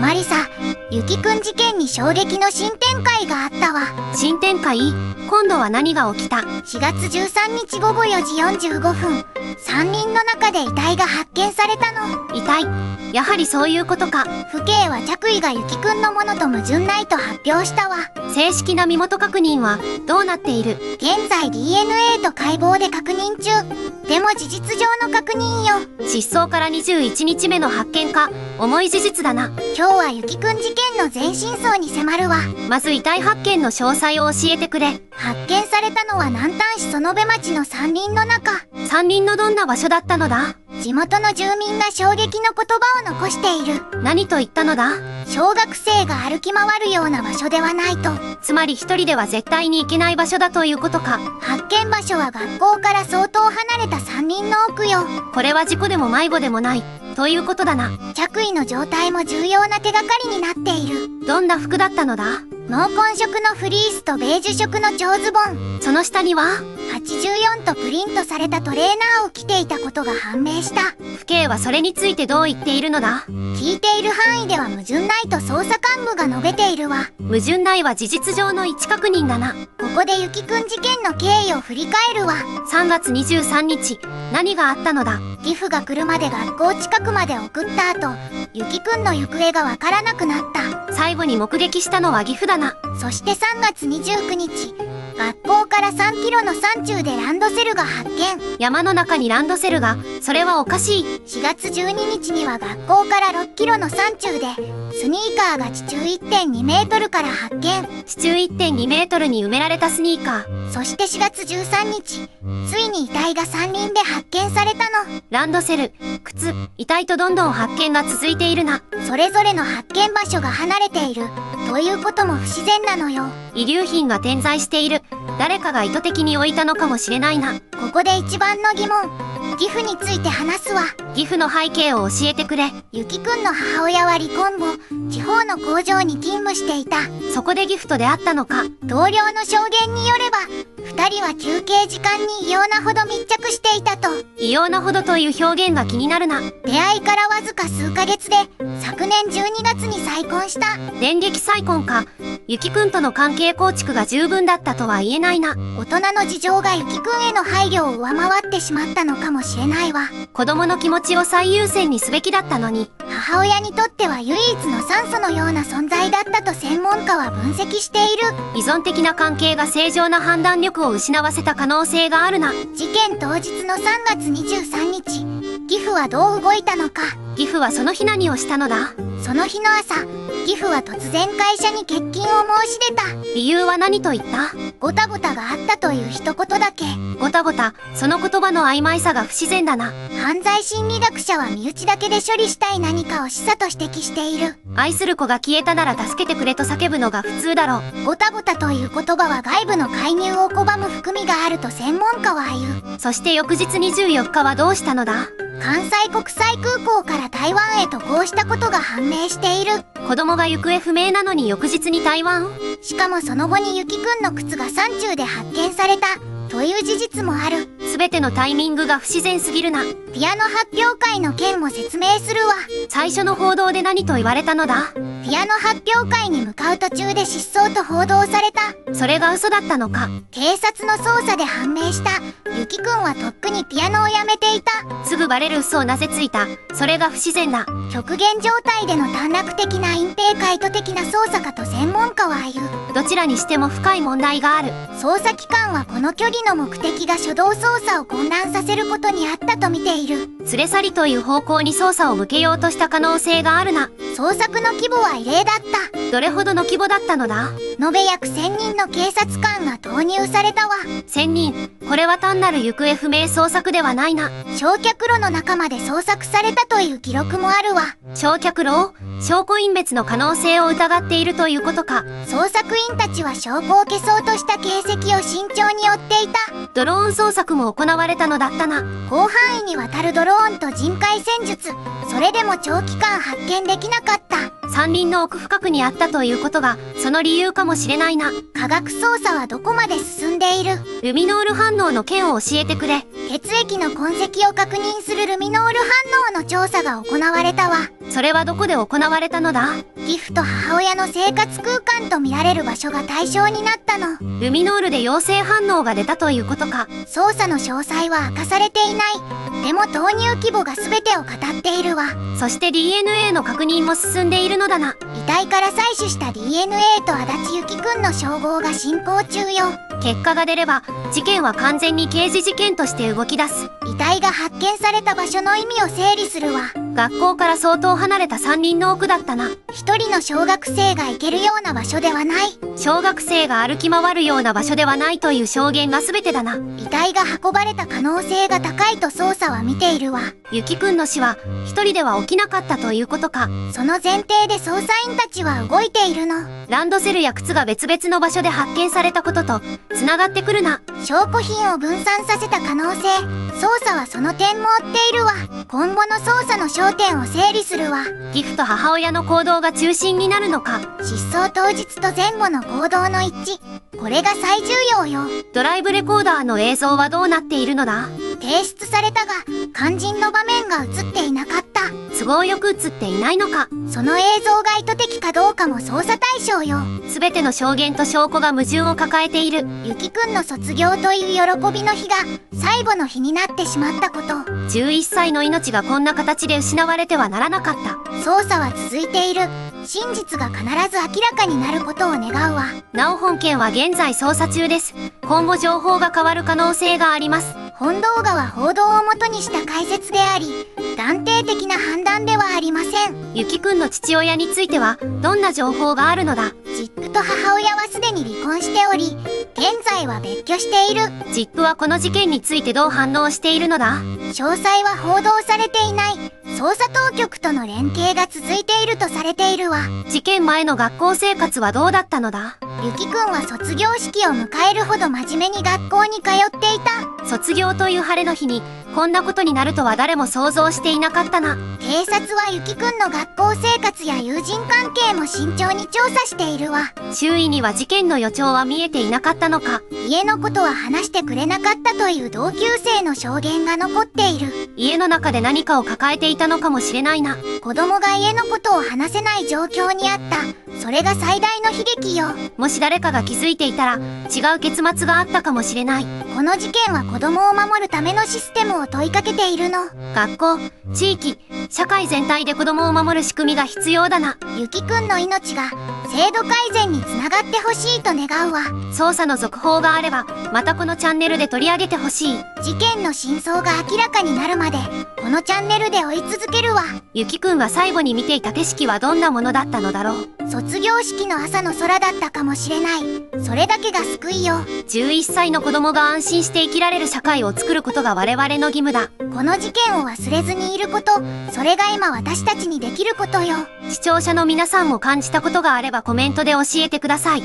マリサ、ゆきくん事件に衝撃の新展開があったわ。新展開？今度は何が起きた？4月13日午後4時45分、山林の中で遺体が発見されたの。遺体？やはりそういうことか。府警は着衣がゆきくんのものと矛盾ないと発表したわ。正式な身元確認はどうなっている？現在 DNA と解剖で確認中。でも事実上の確認よ。失踪から21日目の発見か。重い事実だな。今日はゆきくん事件の全真相に迫るわ。まず遺体発見の詳細を教えてくれ。発見されたのは南丹市園部町の山林の中。山林のどんな場所だったのだ？地元の住民が衝撃の言葉を残している。何と言ったのだ？小学生が歩き回るような場所ではないと。つまり一人では絶対に行けない場所だということか。発見場所は学校から相当離れた山林の奥よ。これは事故でも迷子でもないということだな。着衣の状態も重要な手がかりになっている。どんな服だったのだ？濃紺色のフリースとベージュ色の長ズボン。その下には84とプリントされたトレーナーを着ていたことが判明した。府警はそれについてどう言っているのだ？聞いている範囲では矛盾ないと捜査幹部が述べているわ。矛盾ないは事実上の位置確認だな。ここでゆきくん事件の経緯を振り返るわ。3月23日、何があったのだ？義父が車で学校近くまで送った後、ゆきくんの行方がわからなくなった。最後に目撃したのは義父だな。そして3月29日、学校から3キロの山中でランドセルが発見。山の中にランドセルが、それはおかしい。4月12日には学校から6キロの山中でスニーカーが地中 1.2 メートルから発見。地中 1.2 メートルに埋められたスニーカー。そして4月13日、ついに遺体が山林で発見されたの。ランドセル、靴、遺体とどんどん発見が続いているな。それぞれの発見場所が離れているということも不自然なのよ。遺留品が点在している。誰かが意図的に置いたのかもしれないな。ここで一番の疑問、義父について話すわ。義父の背景を教えてくれ。ゆきくんの母親は離婚後、地方の工場に勤務していた。そこで義父と出会ったのか。同僚の証言によれば、二人は休憩時間に異様なほど密着していたと。異様なほどという表現が気になるな。出会いからわずか数ヶ月で、昨年12月に再婚した。電撃再婚か。ゆきくんとの関係構築が十分だったとは言えないな。大人の事情がゆきくんへの配慮を上回ってしまったのかもしれないわ。子供の気持ちを最優先にすべきだったのに。母親にとっては唯一の酸素のような存在だったと専門家は分析している。依存的な関係が正常な判断力を失わせた可能性があるな。事件当日の3月23日、義父はどう動いたのか。義父はその日何をしたのだ？その日の朝、義父は突然会社に欠勤を申し出た。理由は何と言った？ごたごたがあったという一言だけ。ごたごた、その言葉の曖昧さが不自然だな。犯罪心理学者は身内だけで処理したい何かを示唆と指摘している。愛する子が消えたなら助けてくれと叫ぶのが普通だろう。ごたごたという言葉は外部の介入を拒む含みがあると専門家は言う。そして翌日24日はどうしたのだ？関西国際空港から台湾へ渡航したことが判明している。子供が行方不明なのに翌日に台湾？しかもその後にゆきくんの靴が山中で発見されたという事実もある。全てのタイミングが不自然すぎるな。ピアノ発表会の件も説明するわ。最初の報道で何と言われたのだ？ピアノ発表会に向かう途中で失踪と報道された。それが嘘だったのか？警察の捜査で判明した。ゆきくんはとっくにピアノをやめていた。すぐバレる嘘をなぜついた？それが不自然だ。極限状態での短絡的な隠蔽か意図的な捜査かと専門家は言う。どちらにしても深い問題がある。捜査機関はこの虚偽の目的が初動捜査を混乱させることにあったと見ている。連れ去りという方向に捜査を向けようとした可能性があるな。捜索の規模は異例だった。どれほどの規模だったのだ？延べ約1000人の警察官が投入されたわ。1000人。これは単なる行方不明捜索ではないな。焼却炉の中まで捜索されたという記録もあるわ。焼却炉？証拠隠滅の可能性を疑っているということか。捜索員たちは証拠を消そうとした形跡を慎重に追っていた。ドローン捜索も行われたのだったな。広範囲にわたるドローンと人海戦術。それでも長期間発見できなかった。山林の奥深くにあったということがその理由かもしれないな。科学捜査はどこまで進んでいる？ルミノール反応の件を教えてくれ。血液の痕跡を確認するルミノール反応の調査が行われたわ。それはどこで行われたのだ？ギフと母親の生活空間と見られる場所が対象になったの。ルミノールで陽性反応が出たということか。捜査の詳細は明かされていない。でも投入規模が全てを語っているわ。そして DNA の確認も進んでいるのだな。遺体から採取した DNA と足立ゆきくんの照合が進行中よ。結果が出れば事件は完全に刑事事件として動き出す。遺体が発見された場所の意味を整理するわ。学校から相当離れた山林の奥だったな。一人の小学生が行けるような場所ではない。小学生が歩き回るような場所ではないという証言が全てだな。遺体が運ばれた可能性が高いと捜査は見ているわ。ゆきくんの死は一人では起きなかったということか。その前提で捜査員たちは動いているの。ランドセルや靴が別々の場所で発見されたことと繋がってくるな。証拠品を分散させた可能性。捜査はその点も追っているわ。今後の捜査の焦点を整理するわ。ギフと母親の行動が中心になるのか。失踪当日と前後の行動の一致。これが最重要よ。ドライブレコーダーの映像はどうなっているのだ？提出されたが肝心の場面が映っていなかった。都合よく映っていないのか。その映像が意図的かどうかも捜査対象よ。全ての証言と証拠が矛盾を抱えている。ゆきくんの卒業という喜びの日が最後の日になってしまったこと。11歳の命がこんな形で失われてはならなかった。捜査は続いている。真実が必ず明らかになることを願うわ。なお本件は現在捜査中です。今後情報が変わる可能性があります。本動画は報道をもとにした解説であり、断定的な判断ではありません。ゆきくんの父親についてはどんな情報があるのだ？ジップと母親はすでに離婚しており、現在は別居している。ジップはこの事件についてどう反応しているのだ？詳細は報道されていない。捜査当局との連携が続いているとされているわ。事件前の学校生活はどうだったのだ？ゆきくんは卒業式を迎えるほど真面目に学校に通っていた。卒業という晴れの日にこんなことになるとは誰も想像していなかったな。警察はゆきくんの学校生活や友人関係も慎重に調査しているわ。周囲には事件の予兆は見えていなかったのか。家のことは話してくれなかったという同級生の証言が残っている。家の中で何かを抱えていたのかもしれないな。子供が家のことを話せない状況にあった。それが最大の悲劇よ。もし誰かが気づいていたら違う結末があったかもしれない。この事件は子供を守るためのシステムを問いかけているの。学校、地域、社会全体で子供を守る仕組みが必要だな。ゆきくんの命が制度改善につながってほしいと願うわ。捜査の続報があればまたこのチャンネルで取り上げてほしい。事件の真相が明らかになるまでこのチャンネルで追い続けるわ。ゆきくんが最後に見ていた景色はどんなものだったのだろう。卒業式の朝の空だったかもしれない。それだけが救いよ。11歳の子供が安心して生きられる社会を作ることが我々の義務だ。この事件を忘れずにいること、それが今私たちにできることよ。視聴者の皆さんも感じたことがあればコメントで教えてください。